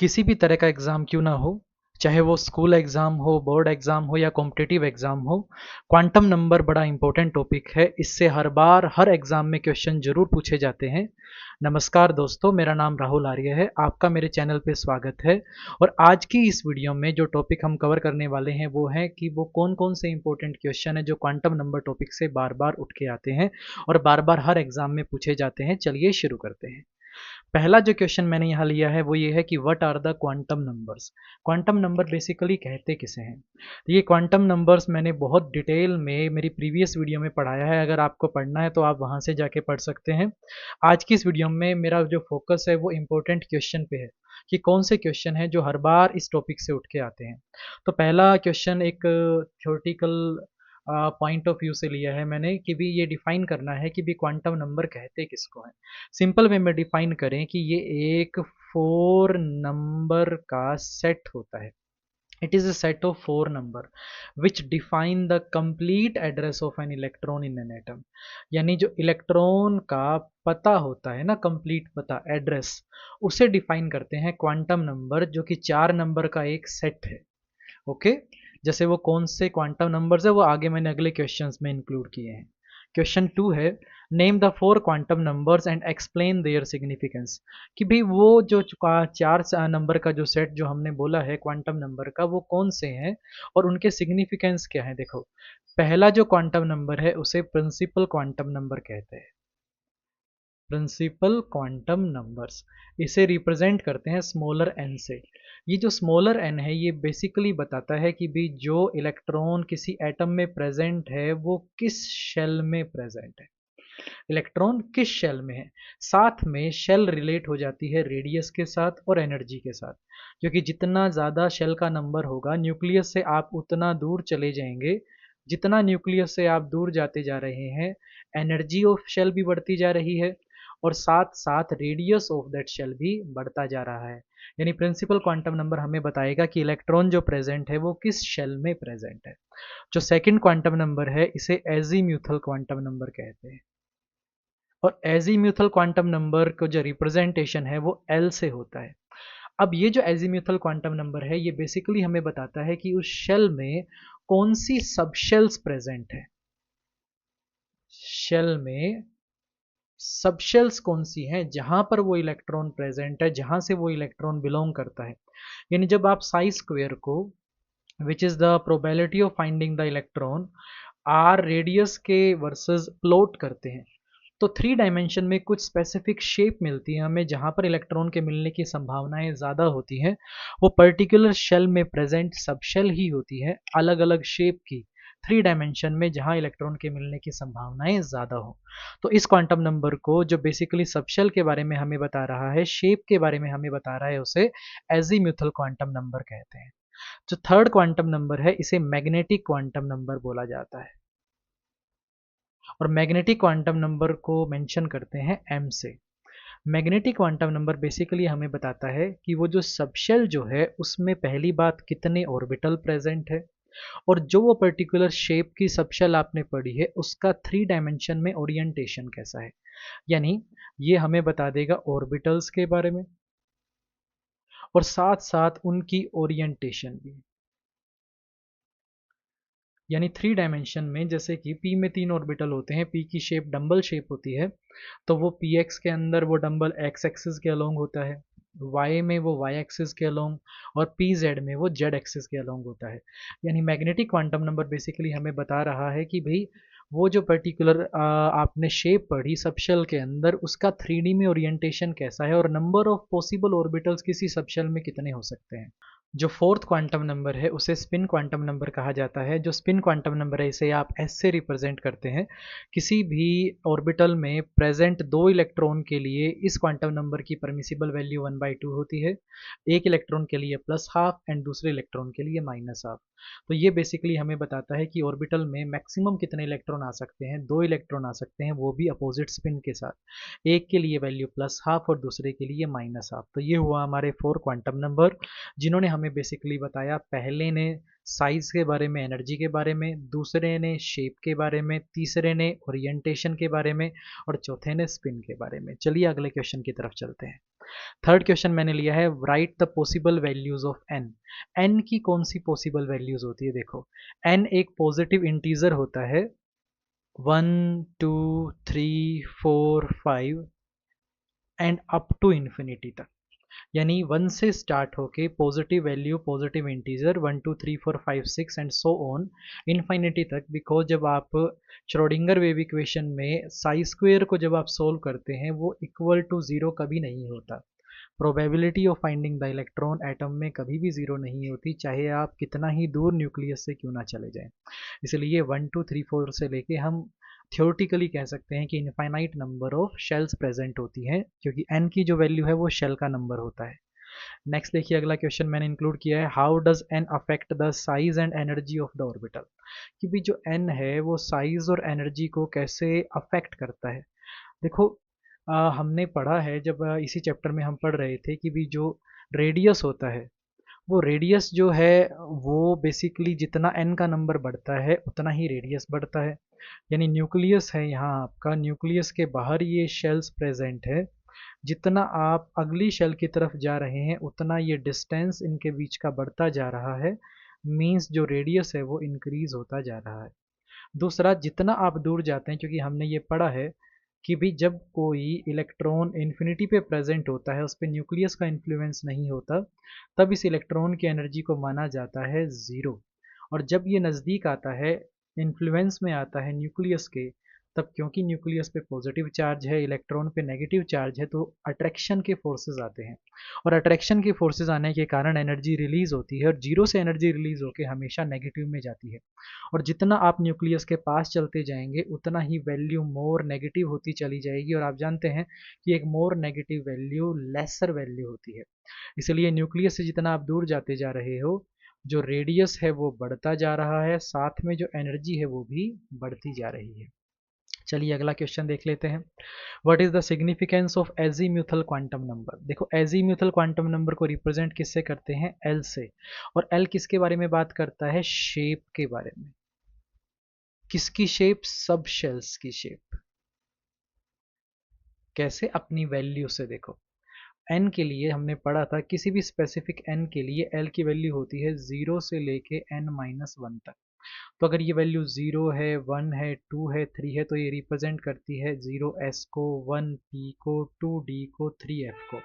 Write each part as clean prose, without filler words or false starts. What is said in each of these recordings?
किसी भी तरह का एग्ज़ाम क्यों ना हो, चाहे वो स्कूल एग्ज़ाम हो, बोर्ड एग्ज़ाम हो या कॉम्पिटिटिव एग्ज़ाम हो, क्वांटम नंबर बड़ा इंपॉर्टेंट टॉपिक है। इससे हर बार हर एग्ज़ाम में क्वेश्चन ज़रूर पूछे जाते हैं। नमस्कार दोस्तों, मेरा नाम राहुल आर्य है। आपका मेरे चैनल पे स्वागत है। और आज की इस वीडियो में जो टॉपिक हम कवर करने वाले हैं वो है कि वो कौन-कौन से इंपॉर्टेंट क्वेश्चन है जो क्वांटम नंबर टॉपिक से बार-बार उठ के आते हैं और बार-बार हर एग्ज़ाम में पूछे जाते हैं। चलिए शुरू करते हैं। पहला जो क्वेश्चन मैंने यहाँ लिया है वो ये है कि what are the quantum numbers. Quantum number basically कहते किसे हैं। तो ये क्वांटम नंबर्स मैंने बहुत डिटेल में मेरी प्रीवियस वीडियो में पढ़ाया है। अगर आपको पढ़ना है तो आप वहाँ से जाके पढ़ सकते हैं। आज की इस वीडियो में मेरा जो फोकस है वो इम्पोर्टेंट क्वेश्चन पे है कि कौन से क्वेश्चन हैं जो हर बार इस टॉपिक से उठ के आते हैं। तो पहला क्वेश्चन एक थ्योरेटिकल पॉइंट ऑफ व्यू से लिया है मैंने कि भी ये डिफाइन करना है कि भी क्वांटम नंबर कहते किसको हैं। सिंपल वे में डिफाइन करें कि ये एक 4 नंबर का सेट होता है। It is a set of 4 number which define the complete address of an electron in an atom. यानी जो इलेक्ट्रॉन का पता होता है ना, कंप्लीट पता, एड्रेस, उसे डिफाइन करते हैं क्वांटम नंबर, जो कि 4 नंबर का एक सेट है। ओके। जैसे वो कौन से क्वांटम नंबर्स है वो आगे मैंने अगले क्वेश्चंस में इंक्लूड किए हैं। क्वेश्चन 2 है, name the 4 quantum numbers and explain their significance. कि भाई वो जो चार नंबर का जो सेट जो हमने बोला है क्वांटम नंबर का, वो कौन से हैं और उनके सिग्निफिकेंस क्या है। देखो, पहला जो क्वांटम नंबर है उसे प्रिंसिपल क्वांटम नंबर कहते हैं। प्रिंसिपल क्वांटम नंबर्स इसे रिप्रेजेंट करते हैं स्मॉलर एन से। ये जो स्मॉलर एन है ये बेसिकली बताता है कि भी जो इलेक्ट्रॉन किसी एटम में प्रेजेंट है वो किस शेल में प्रेजेंट है। इलेक्ट्रॉन किस शेल में है। साथ में शेल रिलेट हो जाती है रेडियस के साथ और एनर्जी के साथ, क्योंकि जितना ज़्यादा शेल का नंबर होगा न्यूक्लियस से आप उतना दूर चले जाएंगे। जितना न्यूक्लियस से आप दूर जाते जा रहे हैं, एनर्जी ऑफ शेल भी बढ़ती जा रही है और साथ साथ रेडियस ऑफ दैट शेल भी बढ़ता जा रहा है। यानी प्रिंसिपल क्वांटम नंबर हमें बताएगा कि इलेक्ट्रॉन जो प्रेजेंट है वो किस शेल में प्रेजेंट है। जो सेकंड क्वांटम नंबर है इसे एजीम्यूथल क्वांटम नंबर कहते हैं। और एजीम्यूथल क्वांटम नंबर को जो रिप्रेजेंटेशन है वो एल से होता है। अब ये जो एजीम्यूथल क्वांटम नंबर है ये बेसिकली हमें बताता है कि उस शेल में कौन सी सब शेल्स प्रेजेंट है। शेल में सब शेल्स कौन सी हैं जहां पर वो इलेक्ट्रॉन प्रेजेंट है, जहां से वो इलेक्ट्रॉन बिलोंग करता है। यानी जब आप साई स्क्वेयर को, which is the probability of finding the electron, r radius के वर्सेस प्लॉट करते हैं, तो 3 डायमेंशन में कुछ स्पेसिफिक शेप मिलती है हमें जहाँ पर इलेक्ट्रॉन के मिलने की संभावनाएं ज़्यादा होती हैं। वो पर्टिकुलर शेल में प्रेजेंट सब शेल ही होती है, अलग अलग शेप की, 3 डायमेंशन में जहाँ इलेक्ट्रॉन के मिलने की संभावनाएं ज़्यादा हो। तो इस क्वांटम नंबर को जो बेसिकली सब शेल के बारे में हमें बता रहा है, शेप के बारे में हमें बता रहा है, उसे एजीम्यूथल क्वांटम नंबर कहते हैं। जो थर्ड क्वांटम नंबर है इसे मैग्नेटिक क्वांटम नंबर बोला जाता है। और मैग्नेटिक क्वांटम नंबर को मेंशन करते हैं एम से। मैग्नेटिक क्वांटम नंबर बेसिकली हमें बताता है कि वो जो सबशेल जो है उसमें पहली बात कितने ऑर्बिटल प्रेजेंट है, और जो वो पर्टिकुलर शेप की सबशेल आपने पढ़ी है उसका 3 डायमेंशन में ओरिएंटेशन कैसा है। यानी ये हमें बता देगा ऑर्बिटल्स के बारे में और साथ साथ उनकी ओरिएंटेशन भी। यानी 3 डायमेंशन में, जैसे कि पी में 3 ऑर्बिटल होते हैं, पी की शेप डंबल शेप होती है, तो वो पी एक्स के अंदर वो डंबल एक्स एक्सिस के अलोंग होता है, वाई में वो वाई एक्सिस के अलोंग, और पी जेड में वो जेड एक्सिस के अलोंग होता है। यानी मैग्नेटिक क्वांटम नंबर बेसिकली हमें बता रहा है कि भाई वो जो पर्टिकुलर आपने शेप पढ़ी सबशेल के अंदर उसका 3D में ओरिएंटेशन कैसा है और नंबर ऑफ पॉसिबल ऑर्बिटल्स किसी सबशेल में कितने हो सकते हैं। जो फोर्थ क्वांटम नंबर है उसे स्पिन क्वांटम नंबर कहा जाता है। जो स्पिन क्वांटम नंबर है इसे आप एस से रिप्रेजेंट करते हैं। किसी भी ऑर्बिटल में प्रेजेंट 2 इलेक्ट्रॉन के लिए इस क्वांटम नंबर की परमिसिबल वैल्यू 1/2 होती है। एक इलेक्ट्रॉन के लिए प्लस हाफ एंड दूसरे इलेक्ट्रॉन के लिए माइनस हाफ। तो ये बेसिकली हमें बताता है कि ऑर्बिटल में मैक्सिमम कितने इलेक्ट्रॉन आ सकते हैं। 2 इलेक्ट्रॉन आ सकते हैं, वो भी अपोजिट स्पिन के साथ। एक के लिए वैल्यू प्लस हाफ और दूसरे के लिए माइनस हाफ। तो ये हुआ हमारे 4 क्वांटम नंबर, जिन्होंने हमें बेसिकली बताया। पहले ने साइज के बारे में, एनर्जी के बारे में, दूसरे ने शेप के बारे में, तीसरे ने ओरिएंटेशन के बारे में और चौथे ने स्पिन के बारे में। चलिए अगले क्वेश्चन की तरफ चलते हैं। थर्ड क्वेश्चन मैंने लिया है write the possible values of n. N की कौन सी पॉसिबल वैल्यूज होती है? देखो, एन एक पॉजिटिव इंटीजर होता है, 1 2 3 4 5 एंड अप टू इन्फिनिटी तक। यानी 1 से स्टार्ट होके positive value positive integer 1 2 3 4 5 6 and so on infinity तक। बिकॉज जब आप श्रोडिंगर वेव इक्वेशन में साई स्क्वेयर को जब आप सोल्व करते हैं वो इक्वल टू जीरो कभी नहीं होता। Probability of finding the electron atom में कभी भी जीरो नहीं होती, चाहे आप कितना ही दूर न्यूक्लियस से क्यों ना चले जाएं। इसलिए 1 2 3 4 से लेके हम थियोरटिकली कह सकते हैं कि infinite number of shells present होती हैं, क्योंकि एन की जो वैल्यू है वो शेल का नंबर होता है। नेक्स्ट देखिए, अगला क्वेश्चन मैंने इंक्लूड किया है, how does N affect the size and energy of the orbital. कि भी जो एन है वो साइज और एनर्जी को कैसे अफेक्ट करता है। देखो, हमने पढ़ा है जब इसी चैप्टर में हम पढ़ रहे थे कि भी जो रेडियस होता है, वो रेडियस जो है वो बेसिकली जितना एन का नंबर बढ़ता है उतना ही रेडियस बढ़ता है। यानी न्यूक्लियस है यहाँ आपका, न्यूक्लियस के बाहर ये शेल्स प्रेजेंट है, जितना आप अगली शेल की तरफ जा रहे हैं उतना ये डिस्टेंस इनके बीच का बढ़ता जा रहा है। मींस जो रेडियस है वो इंक्रीज होता जा रहा है। दूसरा, जितना आप दूर जाते हैं, क्योंकि हमने ये पढ़ा है कि भी जब कोई इलेक्ट्रॉन इन्फिनिटी पे प्रेजेंट होता है उस पर न्यूक्लियस का इन्फ्लुएंस नहीं होता, तब इस इलेक्ट्रॉन की एनर्जी को माना जाता है ज़ीरो। और जब ये नज़दीक आता है, इन्फ्लुएंस में आता है न्यूक्लियस के, तब क्योंकि न्यूक्लियस पे पॉजिटिव चार्ज है, इलेक्ट्रॉन पे नेगेटिव चार्ज है, तो अट्रैक्शन के फोर्सेस आते हैं। और अट्रैक्शन के फोर्सेस आने के कारण एनर्जी रिलीज होती है, और जीरो से एनर्जी रिलीज होकर हमेशा नेगेटिव में जाती है। और जितना आप न्यूक्लियस के पास चलते जाएंगे उतना ही वैल्यू मोर नेगेटिव होती चली जाएगी, और आप जानते हैं कि एक more negative value lesser value होती है। इसलिए न्यूक्लियस से जितना आप दूर जाते जा रहे हो, जो रेडियस है वो बढ़ता जा रहा है, साथ में जो एनर्जी है वो भी बढ़ती जा रही है। चलिए अगला क्वेश्चन देख लेते हैं, what is the significance of azimuthal quantum number. देखो, एजीम्यूथल क्वांटम नंबर को रिप्रेजेंट किससे करते हैं? एल से। और एल किसके बारे में बात करता है? शेप के बारे में। किसकी शेप? सब शेल्स की शेप। कैसे? अपनी वैल्यू से। देखो, एन के लिए हमने पढ़ा था, किसी भी स्पेसिफिक एन के लिए एल की वैल्यू होती है 0 से लेके n-1 तक। तो अगर ये वैल्यू 0 है, 1 है, 2 है, 3 है, तो ये रिप्रेजेंट करती है 0s को, 1p को, 2d को, 3f को।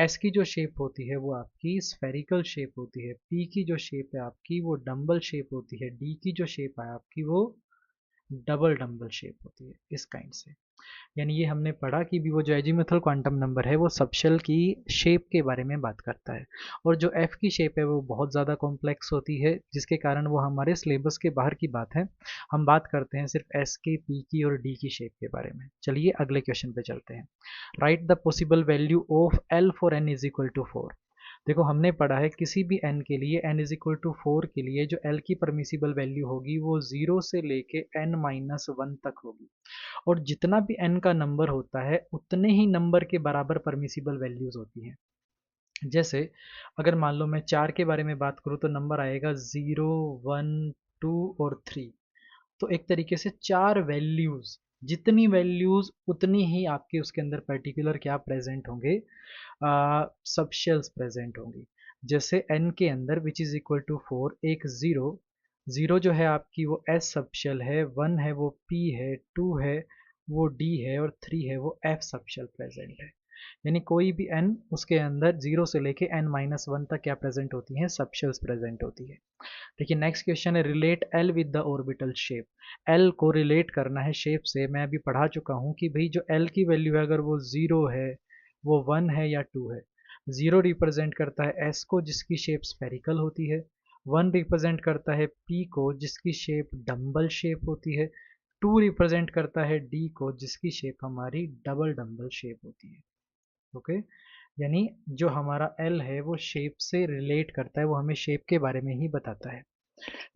एस की जो शेप होती है वो आपकी स्फेरिकल शेप होती है, पी की जो शेप है आपकी वो डम्बल शेप होती है, डी की जो शेप है आपकी वो डबल डम्बल शेप होती है, इस काइंड से। यानी ये हमने पढ़ा कि भी वो जो एजीमुथल क्वांटम नंबर है वो सबशेल की शेप के बारे में बात करता है। और जो एफ की शेप है वो बहुत ज़्यादा कॉम्प्लेक्स होती है, जिसके कारण वो हमारे सिलेबस के बाहर की बात है। हम बात करते हैं सिर्फ एस के, पी की और डी की शेप के बारे में। चलिए अगले क्वेश्चन पे चलते हैं, write the possible value of l for n is equal to 4। देखो, हमने पढ़ा है किसी भी n के लिए, n इज इक्वल टू 4 के लिए जो l की परमिसिबल वैल्यू होगी वो 0 से लेके n-1 तक होगी। और जितना भी n का नंबर होता है उतने ही नंबर के बराबर परमिसिबल वैल्यूज होती हैं। जैसे अगर मान लो मैं 4 के बारे में बात करूँ तो नंबर आएगा 0, 1, 2 और 3। तो एक तरीके से 4 वैल्यूज, जितनी वैल्यूज उतनी ही आपके उसके अंदर पर्टिकुलर क्या प्रेजेंट होंगे? सब शेल्स प्रेजेंट होंगी। जैसे n के अंदर विच इज इक्वल टू 4, एक 0, 0 जो है आपकी वो s सब शेल है, 1 है वो p है, 2 है वो d है, और 3 है वो f सब शेल प्रेजेंट है। यानी कोई भी n उसके अंदर 0 से लेके n-1 तक क्या प्रेजेंट होती हैं? सब शेल्स प्रेजेंट होती है। देखिए नेक्स्ट क्वेश्चन है, relate L with the orbital shape. L को रिलेट करना है शेप से। मैं अभी पढ़ा चुका हूँ कि भाई जो एल की वैल्यू है अगर वो 0 है, वो 1 है या 2 है। 0 रिप्रेजेंट करता है एस को जिसकी शेप स्फेरिकल होती है, 1 रिप्रेजेंट करता है पी को जिसकी शेप डम्बल शेप होती है, 2 रिप्रेजेंट करता है डी को जिसकी शेप हमारी डबल डम्बल शेप होती है। ओके, यानी जो हमारा एल है वो शेप से रिलेट करता है, वो हमें शेप के बारे में ही बताता है।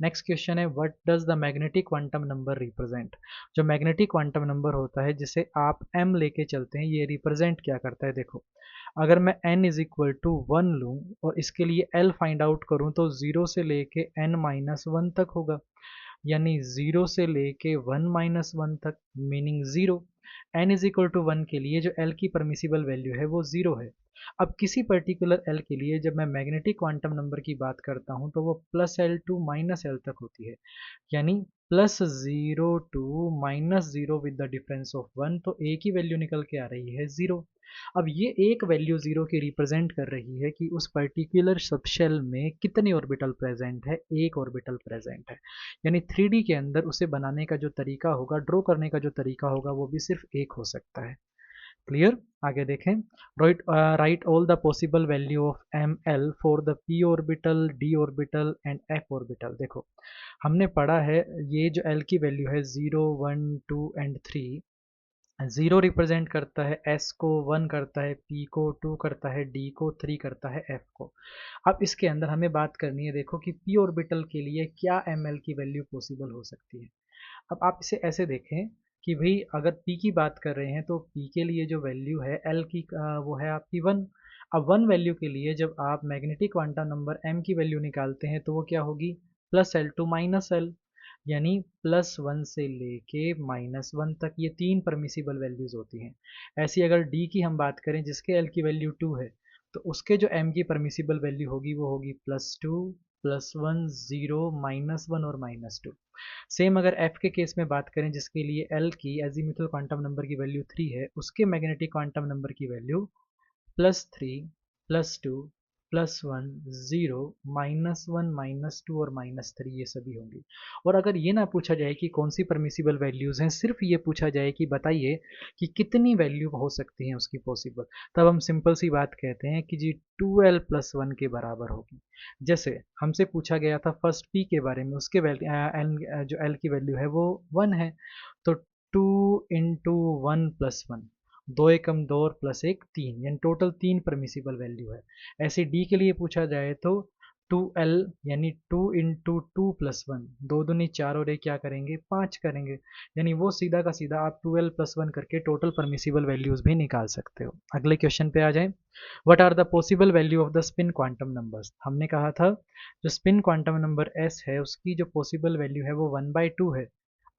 नेक्स्ट क्वेश्चन है, what does the magnetic quantum number represent. जो मैग्नेटिक क्वांटम नंबर होता है जिसे आप m लेके चलते हैं, ये रिप्रेजेंट क्या करता है? देखो, अगर मैं n इज इक्वल टू 1 लूँ और इसके लिए l फाइंड आउट करूँ तो 0 से लेके n-1 तक होगा। यानी 0 से लेके 1-1 तक, meaning 0। n is equal to 1 के लिए जो l की परमिसिबल वैल्यू है वो 0 है। अब किसी पर्टिकुलर एल के लिए जब मैं मैग्नेटिक क्वांटम नंबर की बात करता हूँ तो वो +L टू -L तक होती है, यानी +0 to -0 with the difference of 1, तो ए की वैल्यू निकल के आ रही है 0। अब ये एक वैल्यू 0 की रिप्रेजेंट कर रही है कि उस पर्टिकुलर सबशेल में कितने ऑर्बिटल प्रेजेंट है, एक ऑर्बिटल प्रेजेंट है। यानी 3D के अंदर उसे बनाने का जो तरीका होगा, ड्रॉ करने का जो तरीका होगा, वो भी सिर्फ एक हो सकता है। क्लियर? आगे देखें। Write all the possible value of m l for the p orbital, d orbital and f orbital. देखो, हमने पढ़ा है ये जो एल की वैल्यू है 0, 1, 2 एंड 3। 0 रिप्रेजेंट करता है एस को, 1 करता है पी को, 2 करता है डी को, 3 करता है एफ को। अब इसके अंदर हमें बात करनी है, देखो कि पी ऑर्बिटल के लिए क्या एम एल की वैल्यू पॉसिबल हो सकती है। अब आप इसे ऐसे देखें कि भाई अगर P की बात कर रहे हैं तो P के लिए जो वैल्यू है L की वो है आपकी 1। अब 1 वैल्यू के लिए जब आप मैग्नेटिक क्वांटम नंबर M की वैल्यू निकालते हैं तो वो क्या होगी, +L टू -L, यानी +1 से लेके -1 तक, ये 3 परमिसिबल वैल्यूज़ होती हैं। ऐसी अगर D की हम बात करें जिसके L की वैल्यू 2 है, तो उसके जो M की परमिसिबल वैल्यू होगी वो होगी +2, +1, 0, -1 और -2। सेम अगर एफ के केस में बात करें जिसके लिए एल की एजीमुथल क्वांटम नंबर की वैल्यू 3 है, उसके मैग्नेटिक क्वांटम नंबर की वैल्यू +3, +2, +1, 0, -1, -2 और -3, ये सभी होंगी। और अगर ये ना पूछा जाए कि कौन सी परमिसिबल वैल्यूज़ हैं, सिर्फ ये पूछा जाए कि बताइए कि कितनी वैल्यू हो सकती हैं उसकी पॉसिबल, तब हम सिंपल सी बात कहते हैं कि जी 2l+1 के बराबर होगी। जैसे हमसे पूछा गया था फर्स्ट पी के बारे में, उसके जो एल की वैल्यू है वो 1 है, तो 2 इंटू 1+1, 2 एकम 2 और +1 3, यानी टोटल 3 परमिसिबल वैल्यू है। ऐसे डी के लिए पूछा जाए तो 2l यानी 2 इंटू 2+1, 2 दूनी 4 और ये क्या करेंगे 5 करेंगे, यानी वो सीधा का सीधा आप 2l+1 करके टोटल परमिसिबल वैल्यूज़ भी निकाल सकते हो। अगले क्वेश्चन पे आ जाए। What are the possible value of the spin quantum numbers. हमने कहा था जो स्पिन क्वांटम नंबर s है उसकी जो पॉसिबल वैल्यू है वो 1/2 है।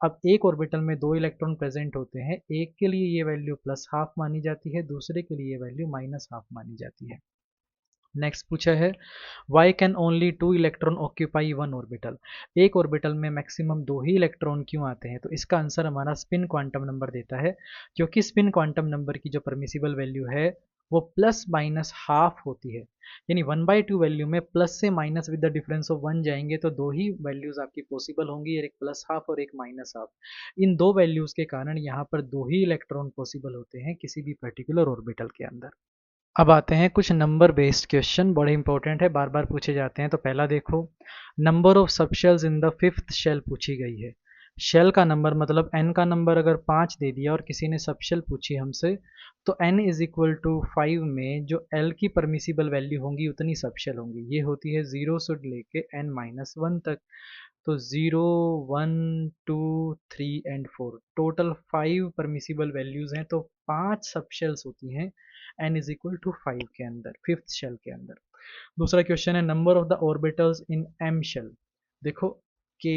अब एक ऑर्बिटल में 2 इलेक्ट्रॉन प्रेजेंट होते हैं, एक के लिए ये वैल्यू +½ मानी जाती है, दूसरे के लिए ये वैल्यू -½ मानी जाती है। नेक्स्ट पूछा है why can only 2 electron occupy 1 orbital. एक ऑर्बिटल में मैक्सिमम 2 ही इलेक्ट्रॉन क्यों आते हैं, तो इसका आंसर हमारा स्पिन क्वांटम नंबर देता है, क्योंकि स्पिन क्वांटम नंबर की जो परमिसिबल वैल्यू है वो ±½ होती है। यानी 1/2 वैल्यू में प्लस से minus with the difference of 1 जाएंगे तो 2 ही वैल्यूज आपकी पॉसिबल होंगी, एक +½ और एक -½ इन 2 वैल्यूज के कारण यहाँ पर 2 ही इलेक्ट्रॉन पॉसिबल होते हैं किसी भी पर्टिकुलर ऑर्बिटल के अंदर। अब आते हैं कुछ नंबर बेस्ड क्वेश्चन, बड़े इंपॉर्टेंट है, बार बार पूछे जाते हैं। तो पहला देखो, number of subshells in the 5th shell पूछी गई है। शेल का नंबर मतलब n का नंबर अगर 5 दे दिया और किसी ने सबशेल पूछी हमसे, तो n = 5 में जो l की परमिसिबल वैल्यू होंगी उतनी सबशेल होंगी। ये होती है 0 से लेके n-1 तक। तो 0, 1, 2, 3 एंड 4, टोटल 5 परमिसिबल वैल्यूज हैं, तो 5 सबशेल्स होती हैं n = 5 के अंदर, 5th शेल के अंदर। दूसरा क्वेश्चन है number of the orbitals in m shell. देखो k,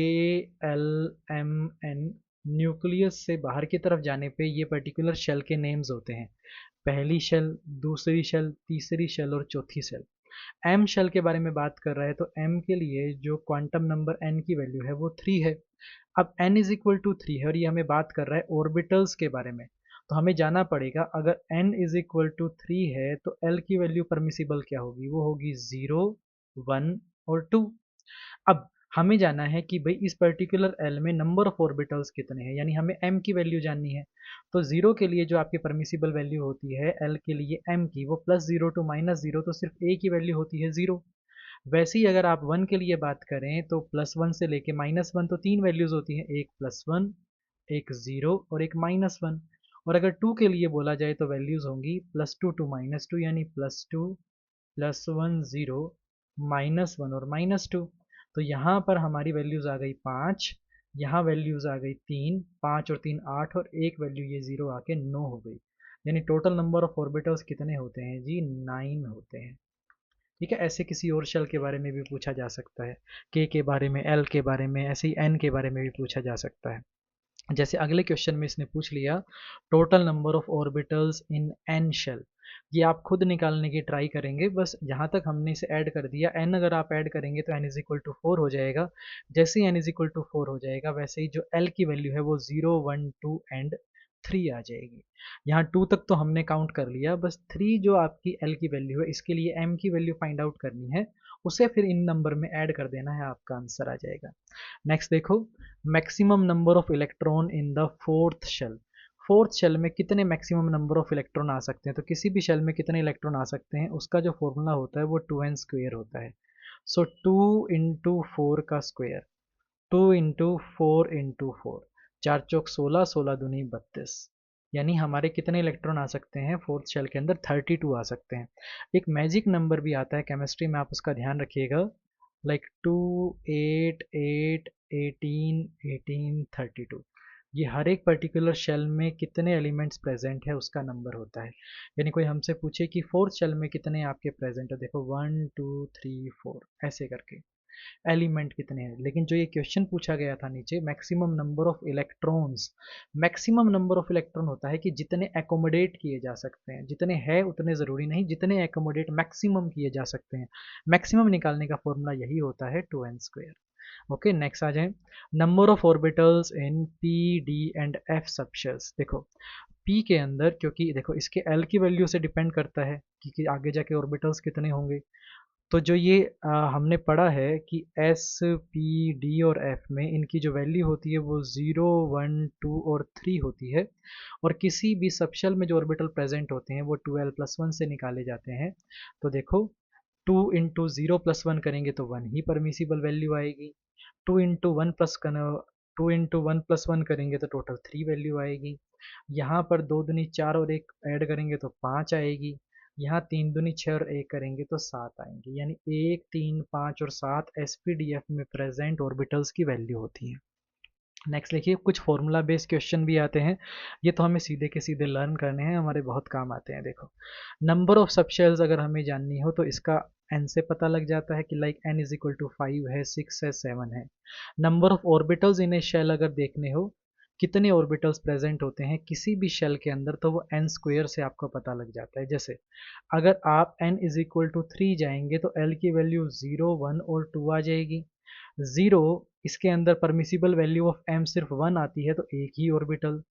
l, m, n nucleus से बाहर की तरफ जाने पे ये पर्टिकुलर शेल के नेम्स होते हैं, पहली शेल, दूसरी शेल, तीसरी शेल और चौथी शेल। एम शेल के बारे में बात कर रहा है तो एम के लिए जो क्वांटम नंबर एन की वैल्यू है वो 3 है। अब n = 3 है और ये हमें बात कर रहा है ऑर्बिटल्स के बारे में, तो हमें जाना पड़ेगा अगर n = 3 है तो l की वैल्यू परमिसिबल क्या होगी, वो होगी 0, 1 और 2। अब हमें जाना है कि भाई इस पर्टिकुलर L में नंबर ऑफ ऑर्बिटल्स कितने हैं, यानी हमें m की वैल्यू जाननी है। तो 0 के लिए जो आपकी परमिसिबल वैल्यू होती है L के लिए m की, वो +0 टू -0, तो सिर्फ a की वैल्यू होती है 0। वैसे ही अगर आप 1 के लिए बात करें तो +1 से लेके -1, तो 3 वैल्यूज होती हैं, एक +1, एक 0 और एक -1। और अगर 2 के लिए बोला जाए तो वैल्यूज होंगी +2 टू -2, यानी +2, +1, 0, -1 और -2। तो यहाँ पर हमारी वैल्यूज आ गई 5, यहाँ वैल्यूज आ गई 3, 5 और 3 8 और एक वैल्यू ये 0 आके 9 हो गई। यानी टोटल नंबर ऑफ ऑर्बिटल्स कितने होते हैं जी, 9 होते हैं। ठीक है, ऐसे किसी और शेल के बारे में भी पूछा जा सकता है, के बारे में, एल के बारे में, ऐसे ही एन के बारे में भी पूछा जा सकता है। जैसे अगले क्वेश्चन में इसने पूछ लिया total number of orbitals in n shell. ये आप खुद निकालने की ट्राई करेंगे, बस जहाँ तक हमने इसे ऐड कर दिया, n अगर आप ऐड करेंगे तो n इज इक्वल टू 4 हो जाएगा। जैसे ही n इज इक्वल टू 4 हो जाएगा वैसे ही जो l की वैल्यू है वो 0 1 2 एंड 3 आ जाएगी। यहाँ 2 तक तो हमने काउंट कर लिया, बस 3 जो आपकी l की वैल्यू है इसके लिए m की वैल्यू फाइंड आउट करनी है, उसे फिर इन नंबर में ऐड कर देना है, आपका आंसर आ जाएगा। नेक्स्ट देखो, maximum number of electron in the fourth shell. Fourth shell में कितने मैक्सिमम नंबर ऑफ इलेक्ट्रॉन आ सकते हैं, तो किसी भी शेल में कितने इलेक्ट्रॉन आ सकते हैं उसका जो फॉर्मूला होता है वो 2n² होता है। सो 2 × 4 का स्क्वायर, 2 × 4 × 4, 4 चौक 16, 16 दूनी 32, यानी हमारे कितने इलेक्ट्रॉन आ सकते हैं फोर्थ शेल के अंदर, 32 आ सकते हैं। एक मैजिक नंबर भी आता है केमिस्ट्री में, आप उसका ध्यान रखिएगा, लाइक 2 8 8 18 18 32। ये हर एक पर्टिकुलर शेल में कितने एलिमेंट्स प्रेजेंट है उसका नंबर होता है। यानी कोई हमसे पूछे कि फोर्थ शेल में कितने आपके प्रेजेंट है, देखो 1 2 3 4 ऐसे करके एलिमेंट कितने हैं, लेकिन जो ये क्वेश्चन पूछा गया था नीचे, maximum number of electrons, maximum number of electron होता है कि जितने एकोमोडेट किए जा सकते हैं, जितने हैं उतने ज़रूरी नहीं, जितने एकोमोडेट मैक्सिमम किए जा सकते हैं, मैक्सिमम निकालने का फॉर्मूला यही होता है 2n²। ओके, नेक्स्ट आ जाए, number of orbitals in P D and F subshells. देखो पी के अंदर, क्योंकि देखो इसके एल की वैल्यू से डिपेंड करता है कि आगे जाके ऑर्बिटल्स कितने होंगे, तो जो ये हमने पढ़ा है कि एस पी डी और एफ में इनकी जो वैल्यू होती है वो 0 1 2 और 3 होती है, और किसी भी सबशेल में जो ऑर्बिटल प्रेजेंट होते हैं वो 2l+1 से निकाले जाते हैं। तो देखो 2 × 0+1 करेंगे तो 1 ही परमिसिबल वैल्यू आएगी, 2 × 1 करेंगे तो टोटल 3 वैल्यू आएगी। यहाँ पर 2 दूनी 4 और 1 ऐड करेंगे तो 5 आएगी। यहाँ 3 दूनी 6 और 1 करेंगे तो 7 आएंगे, यानी 1 3 5 और 7 एसपीडीएफ में प्रेजेंट ऑर्बिटल्स की वैल्यू होती है। नेक्स्ट देखिए, कुछ फॉर्मूला बेस्ड क्वेश्चन भी आते हैं, ये तो हमें सीधे के सीधे लर्न करने हैं, हमारे बहुत काम आते हैं। देखो नंबर ऑफ सबशेल्स अगर हमें जाननी हो तो इसका n से पता लग जाता है कि like n is equal to 5 है, 6 है, 7 है। Number of orbitals in a shell अगर देखने हो, कितने ऑर्बिटल्स प्रेजेंट होते हैं किसी भी शेल के अंदर, तो वो n² से आपको पता लग जाता है। जैसे अगर आप n इज इक्वल टू 3 जाएंगे तो l की वैल्यू 0 1 और 2 आ जाएगी। 0, इसके अंदर परमिसिबल वैल्यू ऑफ m सिर्फ 1 आती है तो एक ही ऑर्बिटल,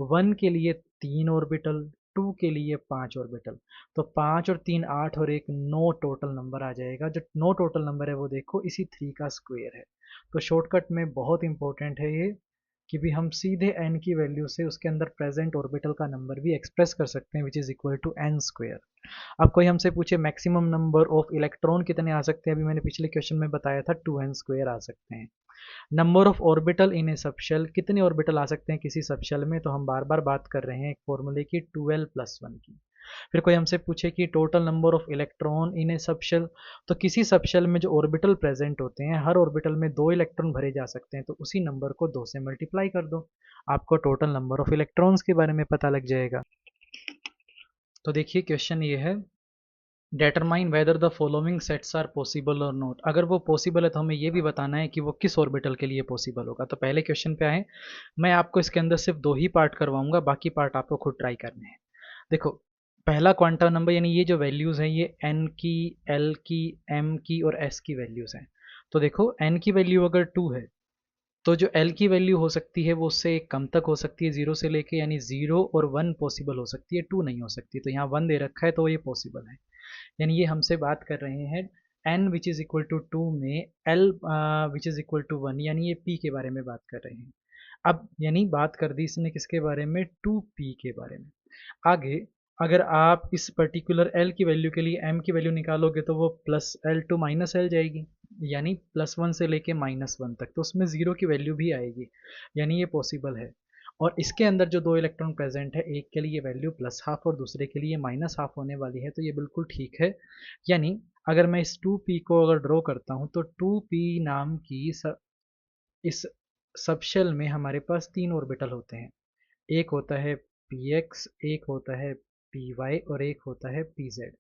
1 के लिए 3 ऑर्बिटल, 2 के लिए 5 ऑर्बिटल, तो 5 और 3 8 और 1 9 टोटल नंबर आ जाएगा। जो 9 टोटल नंबर है वो देखो इसी 3 का स्क्वायर है। तो शॉर्टकट में बहुत इंपॉर्टेंट है ये कि भी हम सीधे n की वैल्यू से उसके अंदर प्रेजेंट ऑर्बिटल का नंबर भी एक्सप्रेस कर सकते हैं, which is equal to n²। अब कोई हमसे पूछे मैक्सिमम नंबर ऑफ इलेक्ट्रॉन कितने आ सकते हैं, अभी मैंने पिछले क्वेश्चन में बताया था 2n² आ सकते हैं। Number of orbital in A subshell, कितने ऑर्बिटल आ सकते हैं किसी सबशेल में, तो हम बार बार बात कर रहे हैं एक फॉर्मूले की 2l+1 की। फिर कोई हमसे पूछे कि total number of electron in A subshell, तो किसी सबशेल में जो ऑर्बिटल प्रेजेंट होते हैं हर ऑर्बिटल में 2 इलेक्ट्रॉन भरे जा सकते हैं, तो उसी नंबर को 2 से मल्टीप्लाई कर दो, आपको टोटल नंबर ऑफ इलेक्ट्रॉन्स के बारे में पता लग जाएगा। तो देखिए क्वेश्चन ये है, determine whether the following sets are possible और नॉट। अगर वो पॉसिबल है तो हमें ये भी बताना है कि वो किस ऑर्बिटल के लिए पॉसिबल होगा। तो पहले क्वेश्चन पे आए, मैं आपको इसके अंदर सिर्फ 2 ही पार्ट करवाऊंगा, बाकी पार्ट आपको खुद ट्राई करने हैं। देखो पहला क्वांटम नंबर, यानी ये जो वैल्यूज़ हैं ये n की, l की, m की और s की वैल्यूज़ हैं। तो देखो n की वैल्यू अगर 2 है तो जो l की वैल्यू हो सकती है वो उससे कम तक हो सकती है, 0 से लेके, यानी 0 और 1 पॉसिबल हो सकती है, 2 नहीं हो सकती। तो यहाँ 1 दे रखा है तो ये पॉसिबल है, यानी ये हमसे बात कर रहे हैं n which is equal to 2 में l which is equal to 1, यानी ये p के बारे में बात कर रहे हैं। अब यानी बात कर दी इसने किसके बारे में, 2p के बारे में। आगे अगर आप इस पर्टिकुलर l की वैल्यू के लिए m की वैल्यू निकालोगे तो वो +l टू -l जाएगी, यानी +1 से लेके -1 तक, तो उसमें 0 की वैल्यू भी आएगी, यानी ये पॉसिबल है। और इसके अंदर जो 2 इलेक्ट्रॉन प्रेजेंट है, एक के लिए वैल्यू +½ और दूसरे के लिए -½ होने वाली है, तो ये बिल्कुल ठीक है। यानी अगर मैं इस 2p को अगर ड्रॉ करता हूँ तो 2p नाम की इस सबशेल में हमारे पास 3 ऑर्बिटल होते हैं, एक होता है px, एक होता है py और एक होता है pz।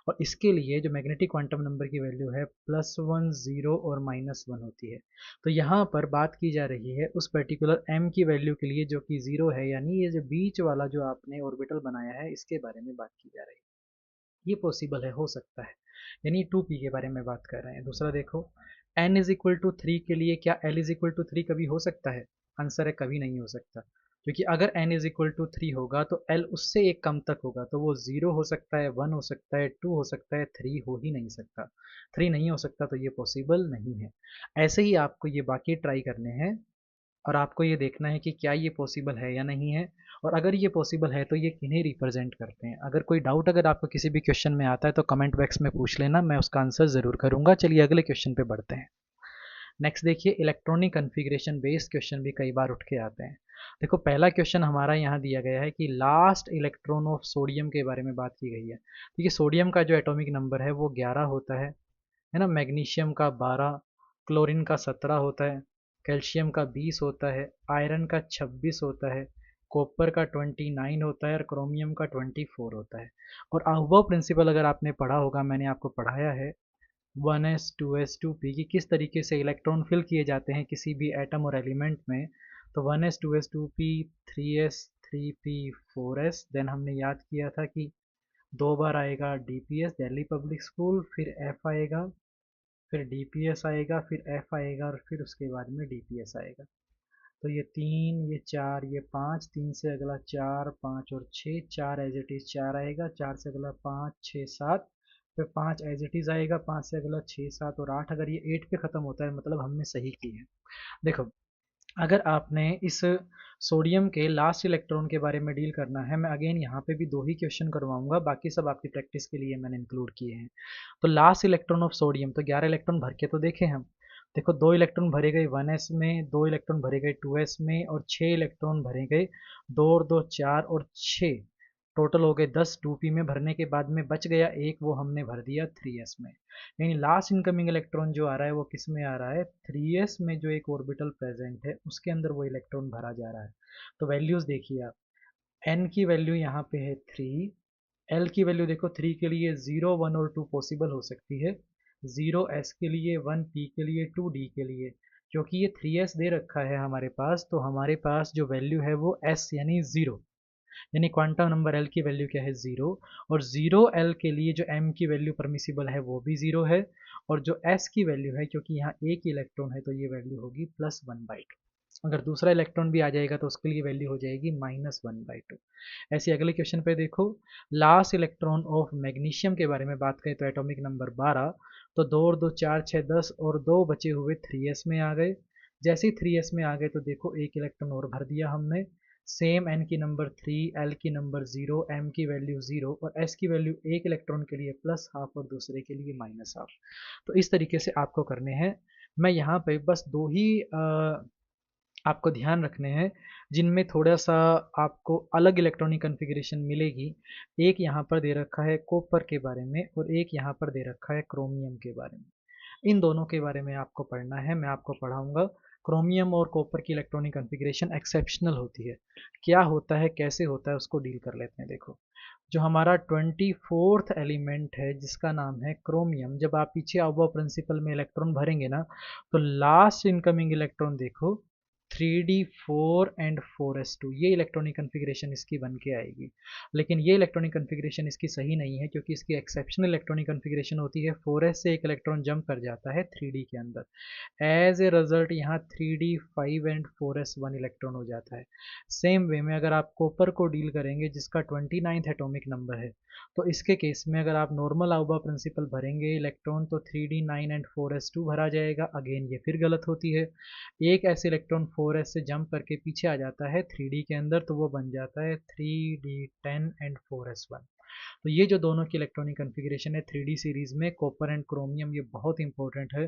और इसके लिए जो मैग्नेटिक क्वांटम नंबर की वैल्यू है +1 0 और -1 होती है। तो यहाँ पर बात की जा रही है उस पर्टिकुलर m की वैल्यू के लिए जो कि 0 है, यानी ये जो बीच वाला जो आपने ऑर्बिटल बनाया है इसके बारे में बात की जा रही है। ये पॉसिबल है, हो सकता है। यानी 2p के बारे में बात कर रहे हैं। दूसरा देखो, n इज इक्वल टू 3 के लिए क्या l इज इक्वल टू 3 कभी हो सकता है? आंसर है कभी नहीं हो सकता, क्योंकि अगर n इज इक्वल टू 3 होगा तो l उससे एक कम तक होगा, तो वो 0 हो सकता है, 1 हो सकता है, 2 हो सकता है, 3 हो ही नहीं सकता। 3 नहीं हो सकता, तो ये पॉसिबल नहीं है। ऐसे ही आपको ये बाकी ट्राई करने हैं और आपको ये देखना है कि क्या ये पॉसिबल है या नहीं है, और अगर ये पॉसिबल है तो ये किन्हें रिप्रेजेंट करते हैं। अगर कोई डाउट अगर आपको किसी भी क्वेश्चन में आता है तो कमेंट बॉक्स में पूछ लेना, मैं उसका आंसर ज़रूर करूँगा। चलिए अगले क्वेश्चन पे बढ़ते हैं। नेक्स्ट देखिए, इलेक्ट्रॉनिक कन्फिग्रेशन बेस्ड क्वेश्चन भी कई बार उठ के आते हैं। देखो पहला क्वेश्चन हमारा यहाँ दिया गया है कि लास्ट इलेक्ट्रॉन ऑफ सोडियम के बारे में बात की गई है। देखिए सोडियम का जो एटॉमिक नंबर है वो 11 होता है ना, मैग्नीशियम का 12, क्लोरीन का 17 होता है, कैल्शियम का 20 होता है, आयरन का 26 होता है, कॉपर का 29 होता है और क्रोमियम का 24 होता है। और अबव प्रिंसिपल अगर आपने पढ़ा होगा, मैंने आपको पढ़ाया है 1s 2s 2p की किस तरीके से इलेक्ट्रॉन फिल किए जाते हैं किसी भी एटम और एलिमेंट में। तो 1s 2s 2p, 3s 3p 4s, then हमने याद किया था कि 2 बार आएगा डीपीएस दिल्ली पब्लिक स्कूल, फिर एफ आएगा, फिर डीपीएस आएगा, फिर एफ आएगा और फिर उसके बाद में डीपीएस आएगा। तो ये 3, ये 4, ये 5, 3 से अगला 4, 5 और 6, 4 एज इट इज़ 4 आएगा, 4 से अगला 5, 6, 7, फिर 5 एज इट इज़ आएगा, 5 से अगला 6, 7 और 8। अगर ये 8 पे ख़त्म होता है मतलब हमने सही की है। देखो अगर आपने इस सोडियम के लास्ट इलेक्ट्रॉन के बारे में डील करना है, मैं अगेन यहाँ पे भी 2 ही क्वेश्चन करवाऊंगा, बाकी सब आपकी प्रैक्टिस के लिए मैंने इंक्लूड किए हैं। तो लास्ट इलेक्ट्रॉन ऑफ सोडियम, तो 11 इलेक्ट्रॉन भर के तो देखें हम। देखो 2 इलेक्ट्रॉन भरे गए 1s में, 2 इलेक्ट्रॉन भरे गए 2s में और 6 इलेक्ट्रॉन भरे गए 2 और 2 4 और 6, टोटल हो गए 10। 2p में भरने के बाद में बच गया एक, वो हमने भर दिया 3s में। यानी लास्ट इनकमिंग इलेक्ट्रॉन जो आ रहा है वो किस में आ रहा है, 3s में जो एक ऑर्बिटल प्रेजेंट है उसके अंदर वो इलेक्ट्रॉन भरा जा रहा है। तो वैल्यूज देखिए आप, n की वैल्यू यहाँ पे है 3, l की वैल्यू देखो 3 के लिए 0 1 और 2 पॉसिबल हो सकती है, 0 s के लिए, 1 p के लिए, 2 d के लिए। क्योंकि ये 3s दे रखा है हमारे पास, तो हमारे पास जो वैल्यू है वो s यानी 0, यानी क्वांटम नंबर एल की वैल्यू क्या है, ज़ीरो। और ज़ीरो एल के लिए जो एम की वैल्यू परमिसिबल है वो भी ज़ीरो है, और जो एस की वैल्यू है, क्योंकि यहाँ एक इलेक्ट्रॉन है तो ये वैल्यू होगी +1/2। अगर दूसरा इलेक्ट्रॉन भी आ जाएगा तो उसके लिए वैल्यू हो जाएगी -1/2। ऐसे अगले क्वेश्चन पे देखो, लास्ट इलेक्ट्रॉन ऑफ मैग्नीशियम के बारे में बात करें तो एटॉमिक नंबर 12, तो 2 और 2 4 6 10 और 2 बचे हुए 3s में आ गए। जैसे ही 3s में आ गए तो देखो एक इलेक्ट्रॉन और भर दिया हमने, सेम n की नंबर 3, l की नंबर 0, m की वैल्यू 0 और s की वैल्यू एक इलेक्ट्रॉन के लिए +½ और दूसरे के लिए -½ तो इस तरीके से आपको करने हैं। मैं यहाँ पे बस 2 ही आपको ध्यान रखने हैं जिनमें थोड़ा सा आपको अलग इलेक्ट्रॉनिक कन्फिग्रेशन मिलेगी। एक यहाँ पर दे रखा है कॉपर के बारे में और एक यहाँ पर दे रखा है क्रोमियम के बारे में। इन दोनों के बारे में आपको पढ़ना है, मैं आपको पढ़ाऊंगा। क्रोमियम और कॉपर की इलेक्ट्रॉनिक कन्फिग्रेशन एक्सेप्शनल होती है, क्या होता है कैसे होता है उसको डील कर लेते हैं। देखो जो हमारा 24th एलिमेंट है जिसका नाम है क्रोमियम, जब आप पीछे अबव प्रिंसिपल में इलेक्ट्रॉन भरेंगे ना, तो लास्ट इनकमिंग इलेक्ट्रॉन देखो 3d4 एंड 4s2, ये इलेक्ट्रॉनिक कन्फिग्रेशन इसकी बन के आएगी। लेकिन ये इलेक्ट्रॉनिक कन्फिग्रेशन इसकी सही नहीं है, क्योंकि इसकी एक्सेप्शनल इलेक्ट्रॉनिक कन्फिग्रेशन होती है 4s से एक इलेक्ट्रॉन जंप कर जाता है 3d के अंदर। एज ए रिजल्ट यहाँ 3d5 एंड 4s1 इलेक्ट्रॉन हो जाता है। सेम वे में अगर आप कॉपर को डील करेंगे जिसका 29th एटॉमिक नंबर है, तो इसके केस में अगर आप नॉर्मल आउबा प्रिंसिपल भरेंगे इलेक्ट्रॉन तो 3d9 एंड 4s2 भरा जाएगा। अगेन ये फिर गलत होती है, एक ऐसे इलेक्ट्रॉन 4s से जंप करके पीछे आ जाता है 3d के अंदर, तो वो बन जाता है 3d10 एंड 4s1। तो ये जो दोनों की इलेक्ट्रॉनिक कन्फिग्रेशन है 3d सीरीज में कॉपर एंड क्रोमियम, ये बहुत इंपॉर्टेंट है,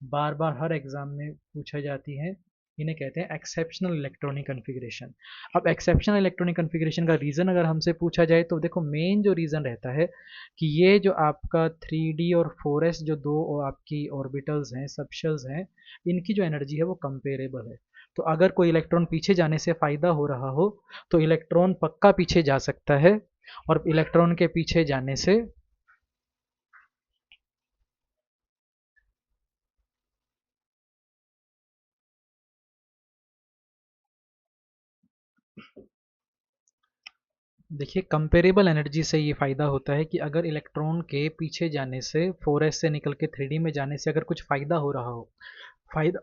बार बार हर एग्जाम में पूछा जाती है। इन्हें कहते हैं एक्सेप्शनल इलेक्ट्रॉनिक कन्फिग्रेशन। अब एक्सेप्शनल इलेक्ट्रॉनिक कन्फिग्रेशन का रीज़न अगर हमसे पूछा जाए तो देखो मेन जो रीज़न रहता है कि ये जो आपका 3d और 4s जो दो आपकी ऑर्बिटल्स हैं, सबशेल्स हैं, इनकी जो एनर्जी है वो कंपेरेबल है। तो अगर कोई इलेक्ट्रॉन पीछे जाने से फ़ायदा हो रहा हो तो इलेक्ट्रॉन पक्का पीछे जा सकता है, और इलेक्ट्रॉन के पीछे जाने से देखिए, कंपेरेबल एनर्जी से ये फ़ायदा होता है कि अगर इलेक्ट्रॉन के पीछे जाने से 4s से निकल के 3d में जाने से अगर कुछ फ़ायदा हो रहा हो, फ़ायदा,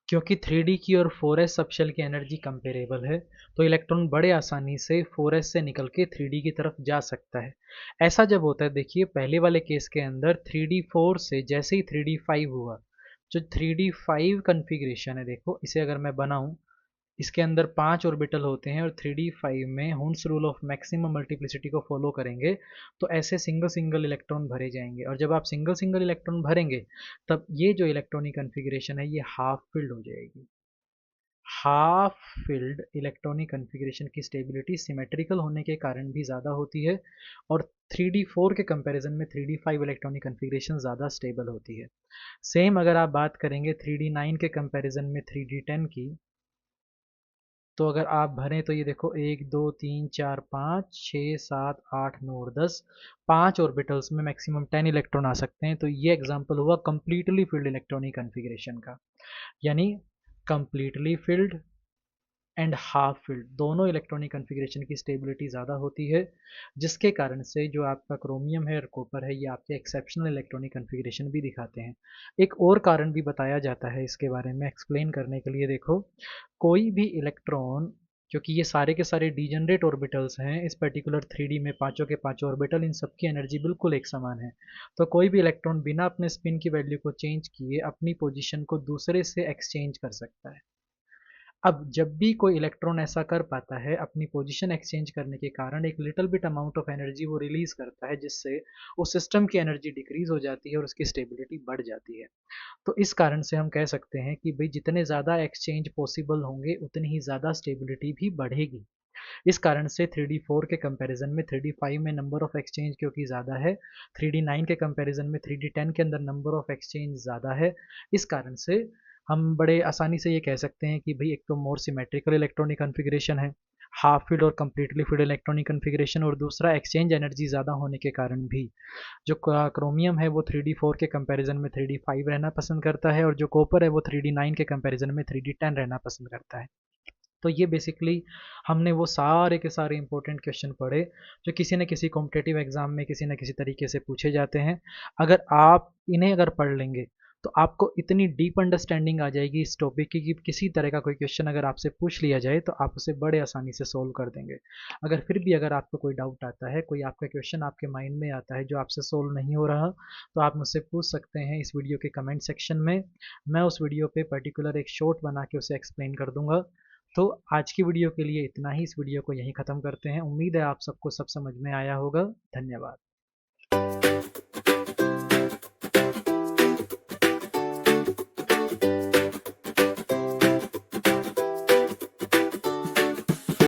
क्योंकि 3d की और 4s सबशेल की एनर्जी कंपेरेबल है, तो इलेक्ट्रॉन बड़े आसानी से 4s से निकल के 3d की तरफ जा सकता है। ऐसा जब होता है, देखिए पहले वाले केस के अंदर 3d4 से जैसे ही 3d5 हुआ, जो 3d5 कन्फिग्रेशन है, देखो इसे अगर मैं बनाऊं, इसके अंदर 5 ऑर्बिटल होते हैं और 3d5 में Hund's rule of maximum multiplicity को फॉलो करेंगे, तो ऐसे सिंगल सिंगल इलेक्ट्रॉन भरे जाएंगे, और जब आप सिंगल सिंगल इलेक्ट्रॉन भरेंगे, तब ये जो इलेक्ट्रॉनिक कन्फिग्रेशन है ये हाफ फिल्ड हो जाएगी। हाफ फिल्ड इलेक्ट्रॉनिक कन्फिग्रेशन की स्टेबिलिटी सिमेट्रिकल होने के कारण भी ज़्यादा होती है, और 3d4 के कंपैरिजन में 3d5 इलेक्ट्रॉनिक कन्फिग्रेशन ज़्यादा स्टेबल होती है। सेम अगर आप बात करेंगे 3d9 के कंपैरिजन में 3d10 की, तो अगर आप भरें तो ये देखो 1 2 3 4 5 6 7 8 9 और 10, 5 ऑर्बिटल्स में मैक्सिमम 10 इलेक्ट्रॉन आ सकते हैं। तो ये एग्जांपल हुआ कंप्लीटली फिल्ड इलेक्ट्रॉनिक कन्फिग्रेशन का, यानी completely filled and half field दोनों इलेक्ट्रॉनिक कन्फिग्रेशन की स्टेबिलिटी ज़्यादा होती है, जिसके कारण से जो आपका क्रोमियम है और कॉपर है, ये आपके एक्सेप्शनल इलेक्ट्रॉनिक कन्फिग्रेशन भी दिखाते हैं। एक और कारण भी बताया जाता है इसके बारे में एक्सप्लेन करने के लिए, देखो कोई भी इलेक्ट्रॉन, क्योंकि ये सारे के सारे डीजनरेट ऑर्बिटल्स हैं इस पर्टिकुलर 3D में, पांचों के पांचों ऑर्बिटल, इन सबकी एनर्जी बिल्कुल एक समान है, तो कोई भी इलेक्ट्रॉन बिना अपने स्पिन की वैल्यू को चेंज किए अपनी पोजीशन को दूसरे से एक्सचेंज कर सकता है। अब जब भी कोई इलेक्ट्रॉन ऐसा कर पाता है, अपनी पोजीशन एक्सचेंज करने के कारण एक little bit amount of energy वो रिलीज करता है, जिससे उस सिस्टम की एनर्जी डिक्रीज हो जाती है और उसकी स्टेबिलिटी बढ़ जाती है। तो इस कारण से हम कह सकते हैं कि भाई जितने ज़्यादा एक्सचेंज पॉसिबल होंगे उतनी ही ज़्यादा स्टेबिलिटी भी बढ़ेगी। इस कारण से 3d4 के कंपैरिजन में 3d5 में नंबर ऑफ एक्सचेंज क्योंकि ज़्यादा है, 3d9 के कंपैरिजन में 3d10 के अंदर नंबर ऑफ एक्सचेंज ज़्यादा है। इस कारण से हम बड़े आसानी से ये कह सकते हैं कि भाई एक तो मोर सिमेट्रिकल इलेक्ट्रॉनिक कन्फिग्रेशन है, हाफ फील्ड और कंप्लीटली फील्ड इलेक्ट्रॉनिक कन्फिग्रेशन, और दूसरा एक्सचेंज एनर्जी ज़्यादा होने के कारण भी जो क्रोमियम है वो 3d4 के कंपैरिजन में 3d5 रहना पसंद करता है, और जो कॉपर है वो 3d9 के कंपैरिजन में 3d10 रहना पसंद करता है। तो ये बेसिकली हमने वो सारे के सारे इंपॉर्टेंट क्वेश्चन पढ़े जो किसी न किसी कॉम्पिटिटिव एग्जाम में किसी न किसी तरीके से पूछे जाते हैं। अगर आप इन्हें अगर पढ़ लेंगे तो आपको इतनी डीप अंडरस्टैंडिंग आ जाएगी इस टॉपिक की कि किसी तरह का कोई क्वेश्चन अगर आपसे पूछ लिया जाए तो आप उसे बड़े आसानी से सोल्व कर देंगे। अगर फिर भी अगर आपको कोई डाउट आता है, कोई आपका क्वेश्चन आपके माइंड में आता है जो आपसे सोल्व नहीं हो रहा, तो आप मुझसे पूछ सकते हैं इस वीडियो के कमेंट सेक्शन में। मैं उस वीडियो पे पर्टिकुलर एक शॉर्ट बना के उसे एक्सप्लेन कर दूंगा। तो आज की वीडियो के लिए इतना ही, इस वीडियो को यहीं ख़त्म करते हैं। उम्मीद है आप सबको सब समझ में आया होगा। धन्यवाद।